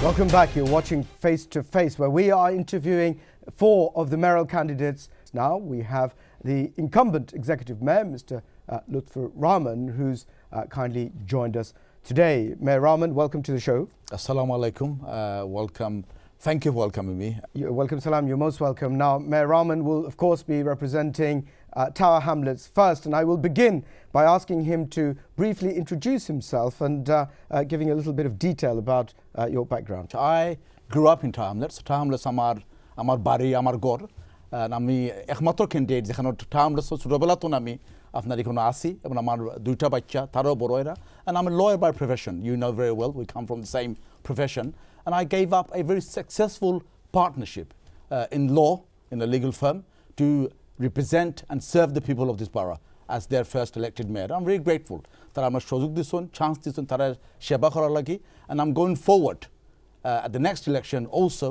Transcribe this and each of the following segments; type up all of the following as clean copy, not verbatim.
Welcome back. You're watching Face to Face, where we are interviewing 4 of the mayoral candidates. Now we have the incumbent executive mayor, Mr. Lutfur Rahman, who's kindly joined us today. Mayor Rahman, welcome to the show. Assalamu alaikum. Welcome. Thank you for welcoming me. You're welcome, salam. You're most welcome. Now, Mayor Rahman will, of course, be representing Tower Hamlets first, and I will begin by asking him to briefly introduce himself and giving a little bit of detail about your background. I grew up in Tower Hamlets. Tower Hamlets আমার বাড়ি আমার ঘর আমি একমাত্র candidate যেখানে Tower Hamlets ছোটবেলাতেও আমি আপনার এখানে আসি এবং আমার 2টা বাচ্চা তারও বড় এরা and I'm a lawyer by profession. You know very well we come from the same profession and I gave up a very successful partnership in law in a legal firm to represent and serve the people of this borough as their first elected mayor. I'm very grateful that I'm a সুযোগ দিছেন chance দিছেন তারা সেবা করার লাগি and I'm going forward at the next election also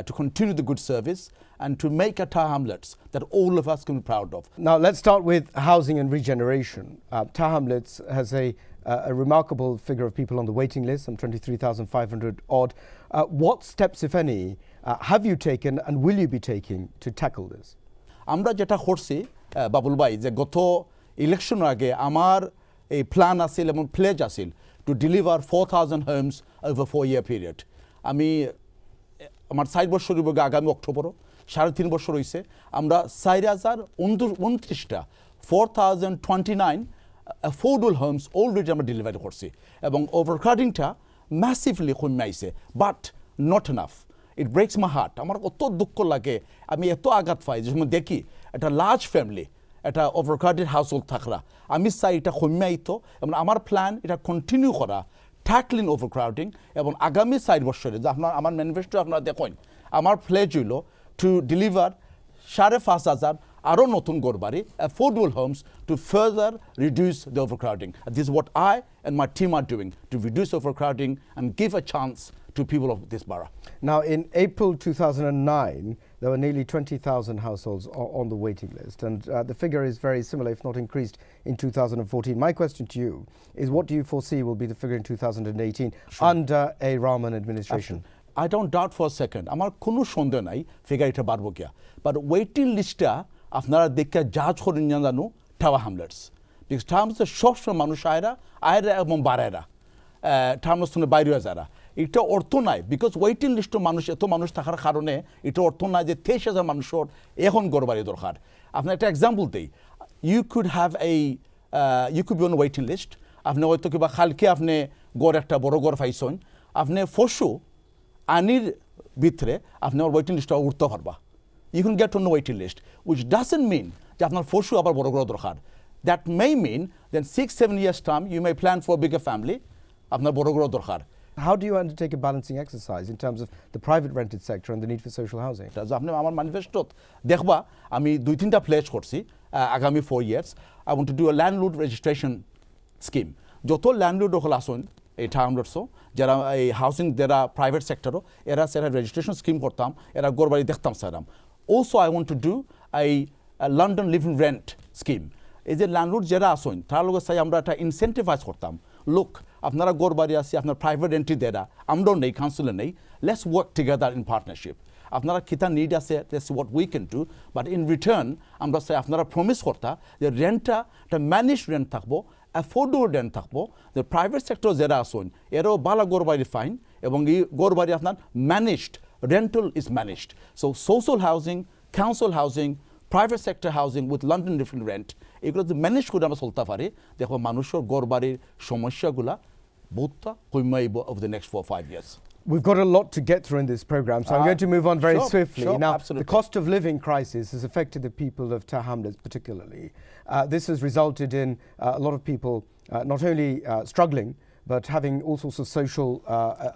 to continue the good service and to make a Tower Hamlets that all of us can be proud of. Now let's start with housing and regeneration. Tower Hamlets has a remarkable figure of people on the waiting list, some 23,500 odd. What steps, if any, have you taken and will you be taking to tackle this? আমরা যেটা করছি বাবুল ভাই যে গত ইলেকশনের আগে আমার এই প্ল্যান আছিল এবং প্লেজ আছিল to deliver 4,000 homes over 4-year period. আমি আমার 4 বছর হইব আগামী অক্টোবরও 3.5 বছর হইছে আমরা 4,029টা 4,029 affordable homes already আমরা ডেলিভারি করছি এবং ওভারক্রাউডিংটা ম্যাসিভলি কমে আইছে but not enough it ব্রেকস my heart আমার কত দুঃখ লাগে আমি এত আঘাত পাই যে সময় দেখি একটা লার্জ ফ্যামিলি একটা ওভারক্রাউডেড হাউসহোল্ড থাকরা আমি চাই এটা কমে আইতো এবং আমার প্ল্যান এটা কন্টিনিউ করা tackling overcrowding এবং আগামী 4 বছরে যে আপনার আমার ম্যানিফেস্টো আপনারা দেখুন আমার প্লেজ হইল to deliver 5,500 আরও নতুন ঘরবাড়ি affordable homes to further reduce the overcrowding. This is what I and my team are doing to reduce overcrowding and give a chance to people of this borough. Now, in April 2009, there were nearly 20,000 households on the waiting list, and the figure is very similar, if not increased, in 2014. My question to you is, what do you foresee will be the figure in 2018 under a Rahman administration? I don't doubt for a second. আমার কোনো সন্দেহ নাই figure এটা বাড়বো কিয়া but waiting লিস্টটা আপনারা দেখে জাজ করেন না জানো টাওয়ার হ্যামলেটস বিকজ টাওয়ার হ্যামলেটসে সবসময় মানুষ আয়রা এবং বাড়ায়রা টাওয়ার হ্যামলেটস বাইরে যারা এটা অর্থ নাই বিকজ ওয়েটিং লিস্টে মানুষ এত মানুষ থাকার কারণে এটা অর্থ নাই যে 23,000 মানুষের এখন ঘর বাড়ি দরকার আপনার একটা এক্সাম্পল দিই you could be on waiting list আপনি হয়তো কিবা খালকে আপনি গড় একটা বড় গড় পাইছেন আপনি ফসু আনির ভিতরে আপনি আমার ওয়েটিং লিস্টটা উঠতে পারবা you can get on waiting list which doesn't mean যে আপনার ফসু আবার বড় গড় দরকার that may mean then 6-7 years time you may plan for bigger family আপনার বড় গড় দরকার How do you undertake a balancing exercise in terms of the private rented sector and the need for social housing? আপনি আমার ম্যানিফেস্টোত দেখবা আমি 2-3টা plays করছি আগামী 4 years I want to do a landlord registration scheme যত ল্যান্ডলর্ড হল আসুন এই টাউন হামলেটসও যারা এই হাউসিং যারা প্রাইভেট সেক্টরও এরা সেটা রেজিস্ট্রেশন স্কিম করতাম এরা গড়বাড়ি দেখতাম স্যারাম also I want to do এই লন্ডন লিভিং রেন্ট স্কিম এই যে ল্যান্ডলর্ড যারা আসুন তার লোকের সাথে আমরা একটা ইনসেন্টিভাইজ করতাম লোক আপনারা গড়বাড়ি আসি আপনার প্রাইভেট রেন্টই দেরা আমরাও নেই কাউন্সিলে নেই let's work together in partnership আপনারা কিতা নিড আছে that's what we can do but in return আমরা আপনারা প্রমিস করতা যে রেন্টটা একটা ম্যানেজ রেন্ট থাকবো অ্যাফোর্ডেবল রেন্ট থাকবো যে প্রাইভেট সেক্টর যারা আসুন এরাও বালা গড়বাড়ি ফাইন এবং এই গড়বাড়ি আপনার managed rental is managed so social housing council housing private sector housing with London different rent এগুলো যদি ম্যানেজ করে আমরা চলতে পারি দেখো মানুষের গড়বাড়ির সমস্যাগুলা বহুতটা কমে আইব over the next 4-5 years. We've got a lot to get through in this program, so I'm going to move on very swiftly. Now, absolutely. The cost of living crisis has affected the people of Tower Hamlets particularly. This has resulted in a lot of people not only struggling, but having all sorts of social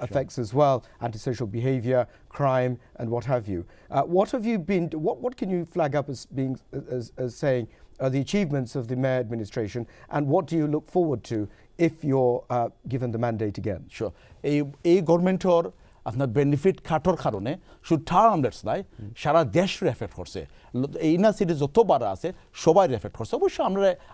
effects as well, antisocial behaviour, crime, and what have you. What can you flag up as being as saying the achievements of the mayor administration, and what do you look forward to if you're given the mandate again? Sure. এই গভর্নমেন্টর আপনার benefit কাটর কারণে শুধু tower Hamlets নাই সারা দেশের effect করছে inner city যত বাড়া আছে সবাই এফেক্ট করছে অবশ্যই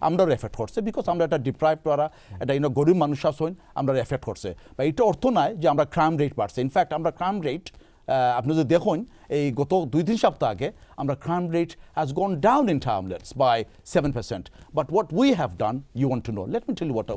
আমরাও এফেক্ট করছে বিকজ আমরা একটা ডিপ্রাইভ করা একটা গরিব মানুষ আসুন আমরা এফেক্ট করছে বা এটা অর্থ নয় যে আমরা ক্রাইম রেট বাড়ছে ইনফ্যাক্ট আমরা ক্রাইম রেট আপনি যদি দেখুন এই গত 2-3 সপ্তাহ আগে আমরা crime rate has gone down in Tower Hamlets by 7%. But what we have done, you want to know. Let me tell you what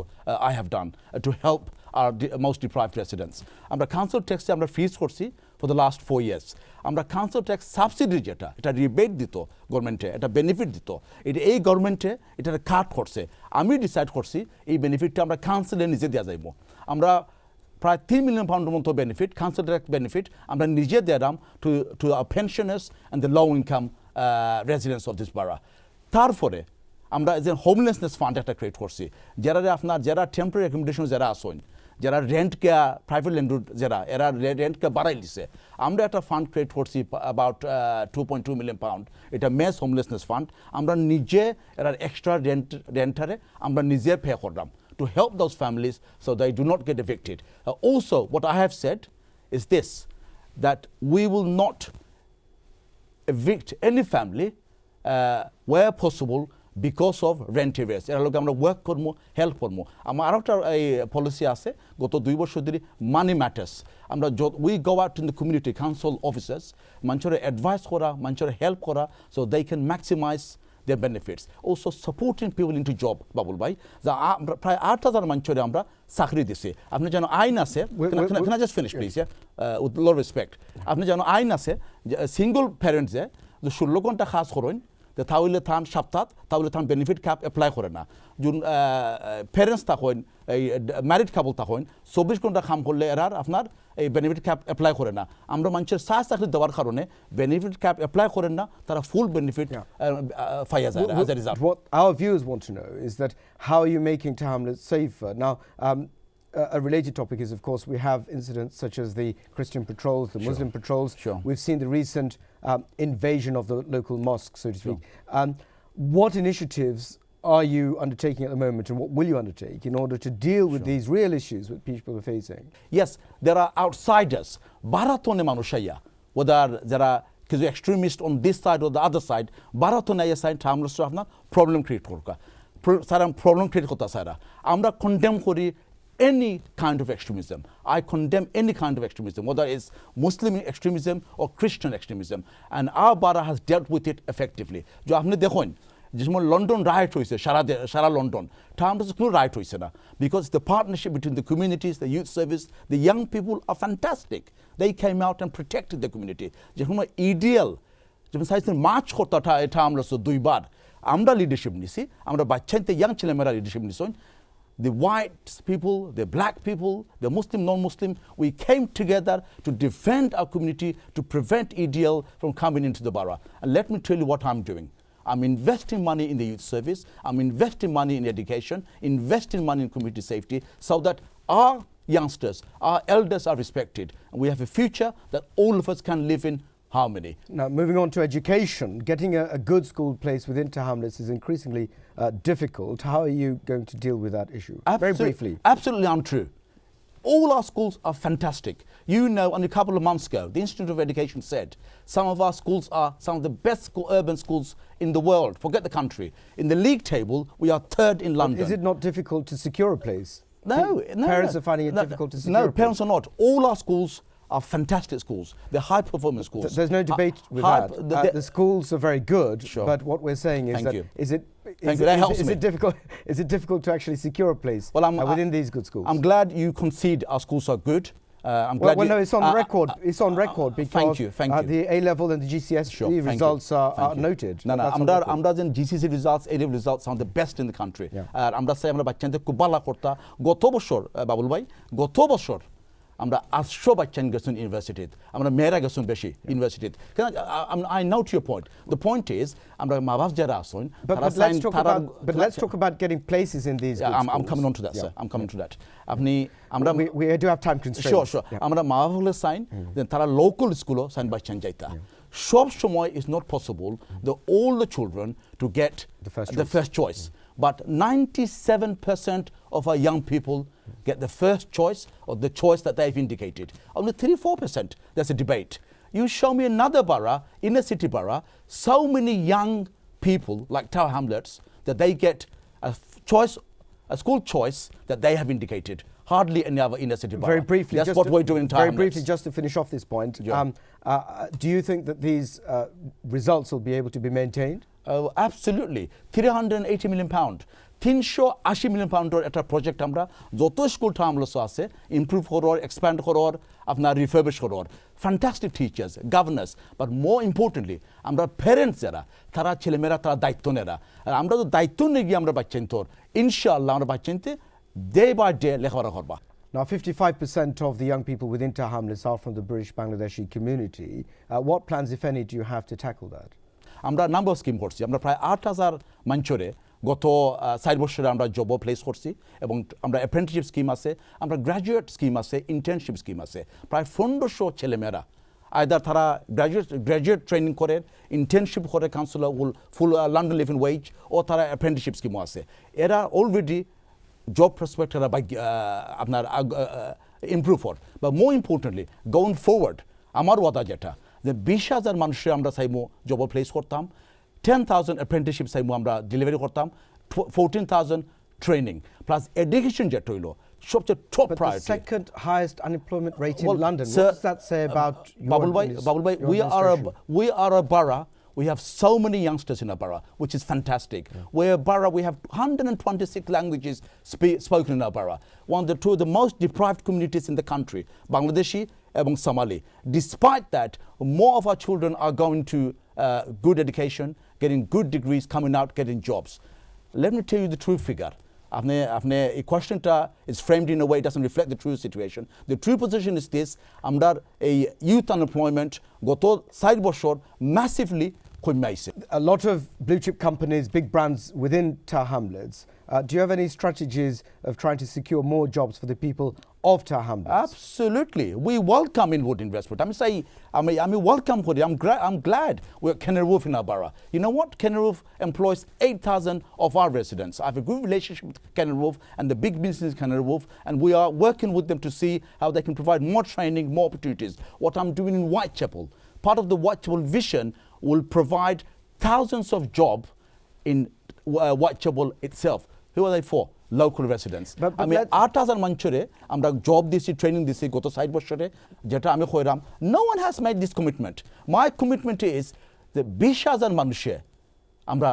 I have done to help our most deprived residents. আমরা council tax আমরা fridge করছি for the last 4 years. আমরা council tax subsidy যেটা এটা rebate দিত গভর্নমেন্টে এটা benefit দিত এটা এই গভর্নমেন্টে এটা কাট করছে আমি ডিসাইড করছি এই বেনিফিটটা আমরা কাউন্সিলে নিজে দেওয়া যাইব আমরা প্রায় 3 মিলিয়ন পাউন্ডের মতো বেনিফিট কাউন্সিল ট্যাক্স বেনিফিট আমরা নিজে দিলাম to our pensioners and the low income residents of this বারা তারপরে আমরা যে হোমলেসনেস ফান্ড একটা ক্রিয়েট করছি যারা টেম্পোরারি অ্যাকোমোডেশন যারা আসেন যারা রেন্টকে প্রাইভেট ল্যান্ডলর্ড যারা এরা রেন্টকে বাড়াই দিছে আমরা একটা ফান্ড ক্রিয়েট করছি অ্যাবাউট 2.2 মিলিয়ন পাউন্ড এটা মেস হোমলেসনেস ফান্ড আমরা নিজে এরা এক্সট্রা রেন্টারে আমরা নিজে পে করলাম to help those families so they do not get evicted. Also, what I have said is this, that we will not evict any family where possible because of rent arrears. এর লগে আমরা work করবো help করবো আমার আরও একটা এই policy আছে গত 2 বছর ধরে মানি ম্যাটার্স আমরা we go out in the community council officers মানুষের অ্যাডভাইস করা মানুষের হেল্প করা so they can maximise their benefits. Also supporting people into job, Babul Bhai. প্রায় 8,000 মানুষের আমরা চাকরি দিছি আপনি যেন আইন আছে can I just finish please with lot of respect আপনি যেন আইন আছে সিঙ্গল প্যারেন্টস যে 16 ঘন্টা কাজ করেন তাহলে থান সপ্তাহ তাহলে থান বেনিফিট ক্যাপ অ্যাপ্লাই করে না যখন প্যারেন্টস থাকেন এই ম্যারিড কাপল থাকেন 24 ঘন্টা কাম করলে এরার আপনার এই বেনিফিট ক্যাপ অ্যাপ্লাই করে না আমরা মানুষের চাকরি দেওয়ার কারণে বেনিফিট ক্যাপ অ্যাপ্লাই করেন না তারা ফুল বেনিফিট পাইয়া যায় as a result. What our viewers want to know is that how are you making Tower Hamlets safer? Now, a related topic is, of course, we have incidents such as the Christian patrols, the Muslim patrols. Sure. We've seen the recent invasion of the local mosque, so to speak. What initiatives are you undertaking at the moment, and what will you undertake in order to deal with these real issues that people are facing? Yes, there are outsiders. Baratone manushaya, whether there are extremists on this side or the other side, baratone side Tower Hamlets আপনার problem create করকা সারা problem create করতে সারা আমরা condemn করি any kind of extremism. I condemn any kind of extremism, whether it's Muslim extremism or Christian extremism, and our bara has dealt with it effectively. जो आपने देखो जिस में London riot हुई से सारा London, Tower Hamlets क्यों riot हुई से ना? Because the partnership between the communities, the youth service, the young people are fantastic. They came out and protected the community. जिस में ideal, जब साइज में march करता था Tower Hamlets तो 2 बार, আমরা leadership निसी, আমরা बच्चे young चिले मेरा leadership निसों. The white people, the black people, the Muslim, non-Muslim, we came together to defend our community, to prevent EDL from coming into the borough. And let me tell you what I'm doing. I'm investing money in the youth service, I'm investing money in education, investing money in community safety, so that our youngsters, our elders are respected. And we have a future that all of us can live in harmony. Now, moving on to education, getting a good school place within Tower Hamlets is increasingly difficult. How are you going to deal with that issue? Very briefly. Absolutely untrue. All our schools are fantastic. You know, only a couple of months ago, the Institute of Education said some of our schools are some of the best urban schools in the world. Forget the country. In the league table, we are 3rd in London. Is it not difficult to secure a place? No. Parents are finding it difficult to secure a place. No, parents are not. All our schools are fantastic schools. They're high-performance schools. There's no debate with that. The schools are very good, sure. But what we're saying is is it difficult to actually secure a place within these good schools? I'm glad you concede our schools are good. I'm glad no, it's on record. It's on record because thank you. The A-level and the GCSE results are noted. No, আমরা যেন GCSE results, A-level results are the best in the country. আর আমরা চাই আমরা বাচ্চাদের খুব ভালো করতে গত বছর বাবুল ভাই গত বছর আমরা 800 বাচ্চা গেছেন ইউনিভার্সিটিতে আমরা মেয়েরা গেছেন বেশি ইউনিভার্সিটিতে I note your point. The point is আমরা মা বাপ যারা আছেন but let's talk about getting places in these good schools. I'm coming on to that, sir. I'm coming to that. আপনি আমরা we do have time constraints. Sure. আমরা মা বাপ হলে সাইন তারা লোকাল স্কুলও সাইন বাচ্চা যাইতা সব সময় is not possible all the children to get the first choice. but 97% of our young people get the first choice or the choice that they've indicated. Only 3-4%, there's a debate. You show me another borough, inner city borough, so many young people like Tower Hamlets that they get a school choice that they have indicated. Hardly any other inner city borough. Very briefly, that's what we're doing in Tower Very Hamlets. briefly, just to finish off this point, do you think that these results will be able to be maintained? Absolutely. 380 million pound. 380 million pound একটা project আমরা যত school টার্মলস আছে improve করার expand করার আপনার refurbish করার fantastic teachers governors but more importantly আমরা parents যারা তারা ছেলেমেয়েরা তারা দায়িত্ব নেরা আর আমরা তো দায়িত্ব নিয়ে গিয়ে আমরা বাচ্চাইন তোর ইনশাআল্লাহ আমরা বাচ্চাইনতে ডে বাই ডে লেখাপড়া করবা Now, 55% of the young people within Tower Hamlets are from the British Bangladeshi community. What plans, if any, do you have to tackle that? আমরা নাম্বার স্কিম করছি আমরা প্রায় 8,000 মঞ্চরে গত 4 বছরে আমরা জব প্লেস করছি এবং আমরা অ্যাপ্রেন্টিসশিপ স্কিম আছে আমরা গ্র্যাজুয়েট স্কিম আছে ইন্টার্নশিপ স্কিম আছে প্রায় 1500 ছেলেমেয়েরা আইদার তারা গ্র্যাজুয়েট ট্রেনিং করে ইন্টার্নশিপ করে কাউন্সিলর ফুল লন্ডন লিভিং ওয়েজ ও তারা অ্যাপ্রেন্টিসশিপ স্কিমও আছে এরা অলরেডি জব প্রসপেক্ট এরা আপনার ইমপ্রুভ হর বা মোর ইম্পর্টেন্টলি গোয়িং ফরওয়ার্ড আমার ওয়াদা যেটা যে 20,000 মানুষের আমরা চাইমো জব প্লেস করতাম 10,000 apprenticeship চাইমো আমরা ডেলিভারি করতাম 14,000 ট্রেনিং প্লাস এডুকেশন যেটা হইল সবচেয়ে top priority the second highest unemployment rate in London. What does that say about Babul Bhai, we are a borough. We have so many youngsters in our borough, which is fantastic. We're a borough, we have 126 languages spoken in our borough. One of the most deprived communities in the country, Bangladeshi and Somali. Despite that, more of our children are going to good education, getting good degrees, coming out, getting jobs. Let me tell you the true figure. A question is framed in a way it doesn't reflect the true situation. The true position is this, under a youth unemployment, goto 4 বছর massively কমাইছে. A lot of blue chip companies, big brands within Tower Hamlets. Do you have any strategies of trying to secure more jobs for the people of Tower Hamlets? Absolutely. We welcome inward investment. I'm welcome for it. I'm glad we're Canary Wharf in our borough. You know what? Canary Wharf employs 8,000 of our residents. I have a good relationship with Canary Wharf and the big business Canary Wharf, and we are working with them to see how they can provide more training, more opportunities. What I'm doing in Whitechapel, part of the Whitechapel vision will provide thousands of jobs in Whitechapel itself. Who are they for? Local residents. I mean, 8,000 manchore, amra job disi, training disi, goto 4 বছরে যেটা আমি কইরাম. No one has made this commitment. My commitment is that 20,000 মানুষে আমরা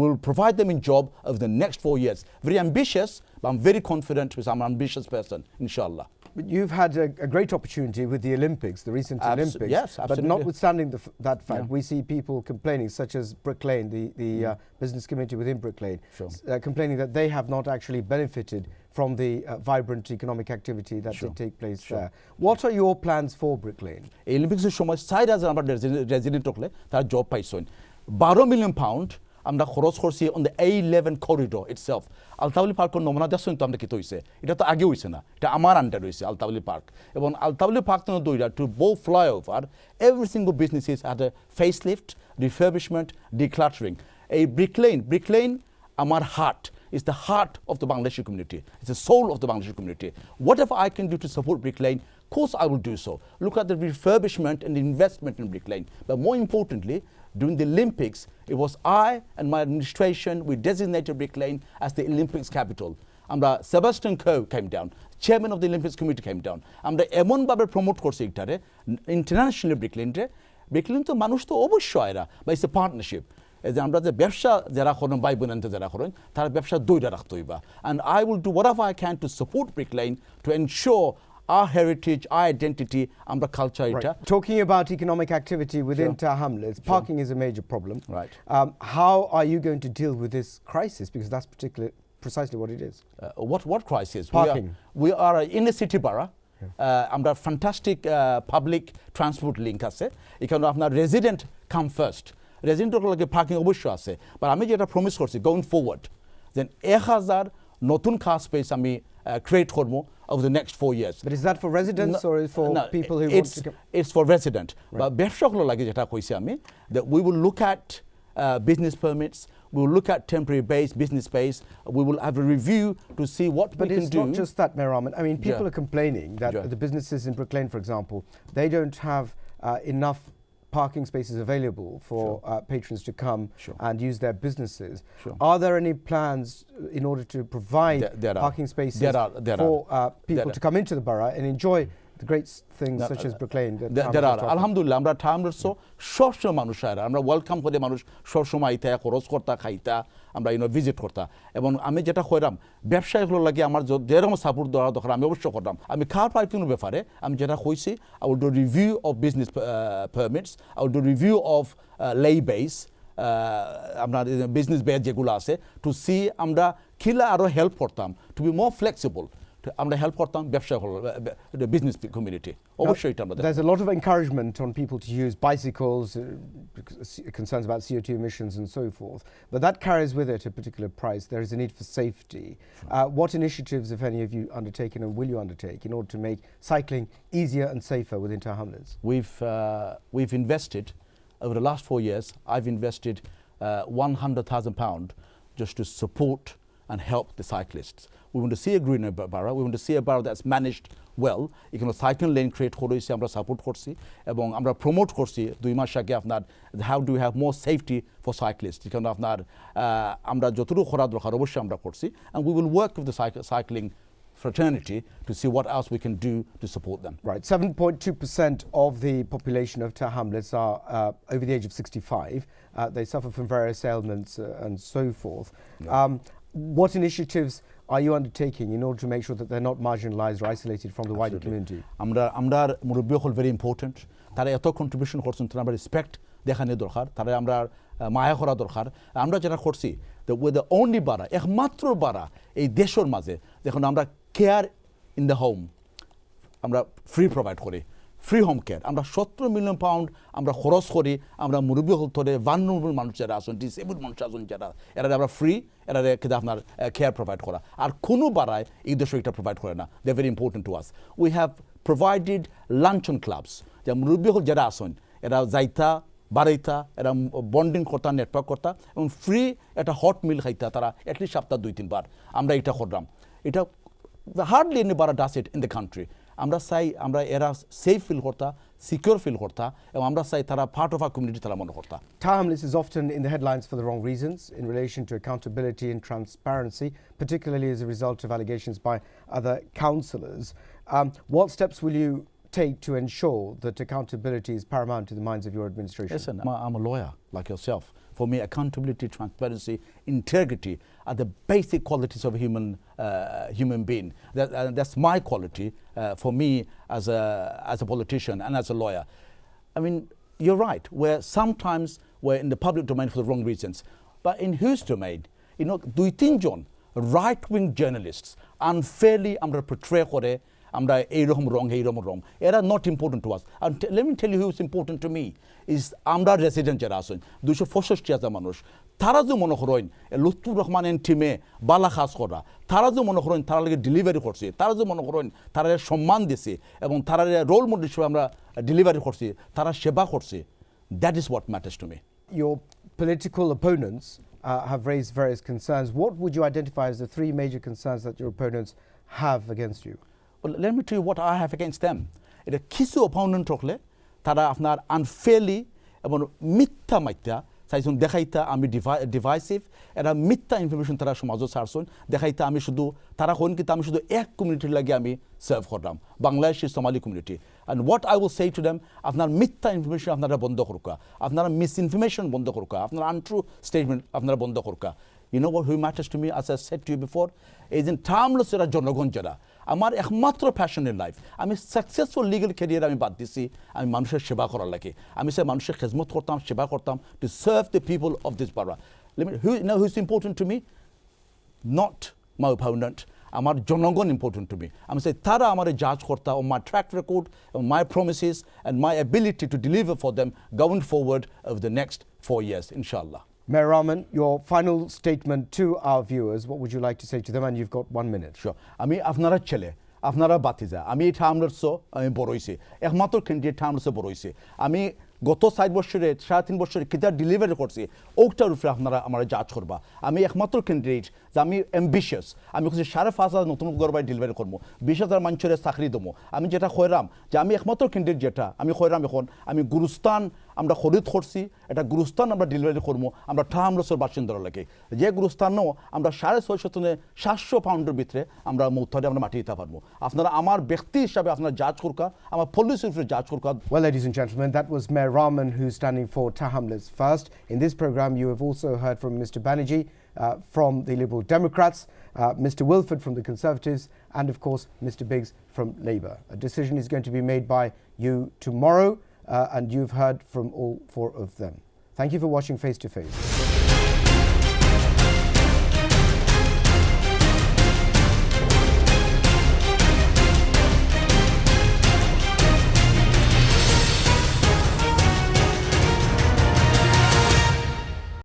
will provide them in job over the next 4 years. Very ambitious, but I'm very confident because I'm an ambitious person, inshallah. But you've had a great opportunity with the Olympics, the recent Olympics. Yes, absolutely. But notwithstanding that fact, we see people complaining, such as Brick Lane, the business community within Brick Lane, complaining that they have not actually benefited from the vibrant economic activity that did take place there. What are your plans for Brick Lane? Olympics-এর সময় 4,000 আমরা resident হলে তারা job পাইছেন 12 million pound আমরা খরচ করছি on the A11 corridor itself. আলতাবলি পার্কের নমুনা দেখছেন তো আমরা কি হইছে এটা তো আগে হইছে না এটা আমার আন্ডার হইছে আলতাবলি পার্ক এবং আলতাবলি পার্ক তো দইরা টু বো flyover every single business is at a facelift, refurbishment, decluttering. A Brick Lane আমার heart is the heart of the Bangladeshi community. It's the soul of the Bangladeshi community. Whatever I can do to support Brick Lane, of course I will do so. Look at the refurbishment and the investment in Brick Lane. But more importantly, during the Olympics, it was I and my administration, we designated Brick Lane as the Olympics capital. Sebastian Coe came down, chairman of the Olympics committee came down. Emon Baber promote korse iktare, internationally Brick Lane. Brick Lane to manush to oboshoy era, but it's a partnership. আমরা যে ব্যবসা যারা করেন ভাই বোনেরা যারা করেন তার ব্যবসা দুইটা রাখতে হইবা and I will do whatever I can to support Brick Lane to ensure our heritage, our identity, and the culture. Right. Talking about economic activity within Tower Hamlets, parking is a major problem. Right. How are you going to deal with this crisis? Because that's precisely what it is. What crisis? Parking. We are in a city borough. আমরা fantastic public transport link আছে এখানে আপনার resident come first. Resident লগে parking অবশ্যই আছে but আমি যেটা promise করছি গোইং ফরওয়ার্ড দেন 1,000 নতুন কার স্পেস আমি ক্রিয়েট করব over the next 4 years. But is that for residents or is for people who want to come? It's for resident. But ব্যবসাগুলো লাগে যেটা কইছি আমি that we will look at business permits. We will look at temporary base, business base. We will have a review to see what but we can do. But it's not just that, Mayor Rahman. I mean, people Yeah. are complaining that Yeah. the businesses in Brook Lane, for example, they don't have enough parking spaces available for patrons to come and use their businesses. Are there any plans in order to provide parking spaces for people to come into the borough and enjoy the great things such as Brook Lane? There are. Alhamdulillah, আমরা Times so সবসময় মানুষ আয়রা আমরা welcome করে মানুষ সবসময় আইতা খরচ করতা খাইতা আমরা ভিজিট করতা এবং আমি যেটা কইরাম ব্যবসায়ীগুলোর লাগে আমার যেরকম সাপোর্ট দেওয়া দরকার আমি অবশ্যই করতাম আমি কার পার্কিংয়ের ব্যাপারে আমি যেটা কইছি I will do review of business permits I will do review of লে বেস আপনার বিজনেস বেস যেগুলো আছে টু সি আমরা কিলা আরও হেল্প করতাম টু বি মোর ফ্লেক্সিবল আমরা হেল্প করতাম ব্যবসা বিজনেস কমিউনিটি অবশ্যই এটা আমরা There's a lot of encouragement on people to use bicycles, concerns about CO2 emissions and so forth, but that carries with it a particular price. There is a need for safety. What initiatives, if any, have you undertaken and will you undertake in order to make cycling easier and safer within Tower Hamlets? We've invested over the last 4 years. I've invested £100,000 just to support and help the cyclists. We want to see a greener borough. We want to see a borough that's managed well. এখানে cycle lane create করেছি আমরা support করছি এবং আমরা promote করছি 2 মাস আগে আপনার how do have more safety for cyclist এখানে আপনার আমরা যতটুকু করা দরকার অবশ্যই আমরা করছি and we will work with the cycling fraternity to see what else we can do to support them. Right, 7.2% of the population of Tower Hamlets are over the age of 65. They suffer from various ailments and so forth. What initiatives are you undertaking in order to make sure that they're not marginalized or isolated from the wider community? আমরা মুরব্বী হল very important তারা এত contribution করছেন তারা আমরা respect দেখানো দরকার তারা আমরা মায়া করা দরকার আমরা যেটা করছি উইথ দ্য অনলি বারা একমাত্র বারা এই দেশের মাঝে দেখুন আমরা কেয়ার ইন দ্য হোম আমরা ফ্রি প্রোভাইড করি ফ্রি হোম কেয়ার আমরা 17 মিলিয়ন পাউন্ড আমরা খরচ করি আমরা মুরব্বী হল ধরে ভালনারেবল মানুষ যারা আছেন ডিসেবল মানুষ আছেন যারা এরা আমরা ফ্রি এরা কিন্তু আপনার কেয়ার প্রোভাইড করা আর কোনো বারায় এই দেশে এটা প্রোভাইড করে না they very important to us we have provided luncheon clubs যা মুরব্বী হল যারা আছেন এরা যাইতা বাড়াইতা এরা বন্ডিং করতা নেটওয়ার্ক করতা এবং ফ্রি একটা হট মিল খাইতা তারা অ্যাটলিস্ট সপ্তাহ 2-3 বার আমরা এটা করলাম এটা হার্ডলি এনি বারা ডাস ইট ইন দ্য কান্ট্রি আমরা চাই আমরা এরা সেফ ফিল করতা সিকিউর ফিল করতা এবং আমরা চাই তারা পার্ট অফ আর কমিউনিটি তারা মনে করতা Tower Hamlets is often in the headlines for the wrong reasons in relation to accountability and transparency, particularly as a result of allegations by other councillors. What steps will you take to ensure that accountability is paramount to the minds of your administration? Listen, I'm a lawyer like yourself. For me, accountability, transparency, integrity are the basic qualities of a human being. That's my quality for me as a politician and as a lawyer. I mean, you're right. Sometimes we're in the public domain for the wrong reasons. But in whose domain? Do you think, John, right-wing journalists unfairly portray আমরা এইরকম রং এরা not important to us and let me tell you who's important to me is আমরা resident যারা আছেন 265,000 মানুষ তারা যে মনে করেন লুৎফুর রহমানের টিমে বালা কাজ করা তারা যে মনে করেন তারা লাগে ডেলিভারি করছে তারা যে মনে করেন তারা সম্মান দিছে এবং তারা রোল মডেল হিসেবে আমরা ডেলিভারি করছি তারা সেবা করছে that is what matters to me Your political opponents have raised various concerns. What would you identify as the 3 major concerns that your opponents have against you? Well, let me tell you what I have against them. এটা কিছু opponent হলে তারা আপনার unfairly এবং মিথ্যা মাইত্যা চাইছেন দেখাইতা আমি divisive এটা মিথ্যা ইনফরমেশন তারা সমাজত ছাড়ছেন দেখাইতা আমি শুধু তারা হন কিন্তু আমি শুধু এক কমিউনিটির লাগে আমি সার্ভ করলাম Bangladeshi Somali community and what I will say to them আপনার মিথ্যা ইনফরমেশন আপনারা বন্ধ করুকা আপনারা মিস ইনফরমেশন বন্ধ করুকা আপনার আনট্রু স্টেটমেন্ট আপনারা বন্ধ করুকা You know what who matters to me, as I said to you before, is in টার্মলেস এরা জনগণ যারা আমার একমাত্র প্যাশনের লাইফ আমি সাকসেসফুল লিগাল ক্যারিয়ার আমি বাদ দিছি আমি মানুষের সেবা করার লাগে আমি সে মানুষের খেদমত করতাম সেবা করতাম to serve the people of this বারা who is important to me not my opponent আমার জনগণ ইম্পর্টেন্ট টু মি আমি চাই তারা আমার জাজ করতা ও my track record my promises and my ability to deliver for them going forward over the next 4 years ইনশাআল্লাহ Mayor Rahman, your final statement to our viewers, what would you like to say to them? And you've got 1 minute. Sure. আমি আপনারা ছেলে আপনারা বাতিজা আমি এই টার্মলেটসও আমি বড় হইছি একমাত্র ক্যান্ডিডেট টার্মলেটসে বড় হইছি আমি গত 4 বছরে 3.5 বছরে কিতা ডেলিভারি করছি ওটার উপরে আপনারা আমার জাজ করবা আমি একমাত্র ক্যান্ডিডেট যে আমি অ্যাম্বিশিয়াস আমি খুঁজছি 5,500 নতুন ঘর বাড়ি ডেলিভারি করবো 20,000 মানুষের চাকরি দেবো আমি যেটা কইরাম যে আমি একমাত্র ক্যান্ডিডেট যেটা আমি কইরাম এখন আমি গুরুস্থান আমরা খরিদ করছি এটা গুরুস্থান আমরা ডেলিভারি করবো আমরা ঠামরসের বাসিন্দার লাগে যে গুরুস্থানও আমরা 650 থেকে 700 পাউন্ডের ভিতরে আমরা মৌথারে আমরা মাটি দিতে পারবো আপনারা আমার ব্যক্তি হিসাবে আপনারা জাজ করকা আমার পলিসির উপরে জাজ করকা Well, ladies and gentlemen, that was Mayor Rahman, who's standing for Tower Hamlets first. In this program, you have also heard from Mr. Banerjee from the Liberal Democrats, Mr. Wilford from the Conservatives, and of course, Mr. Biggs from Labour. A decision is going to be made by you tomorrow, and you've heard from all 4 of them. Thank you for watching Face to Face.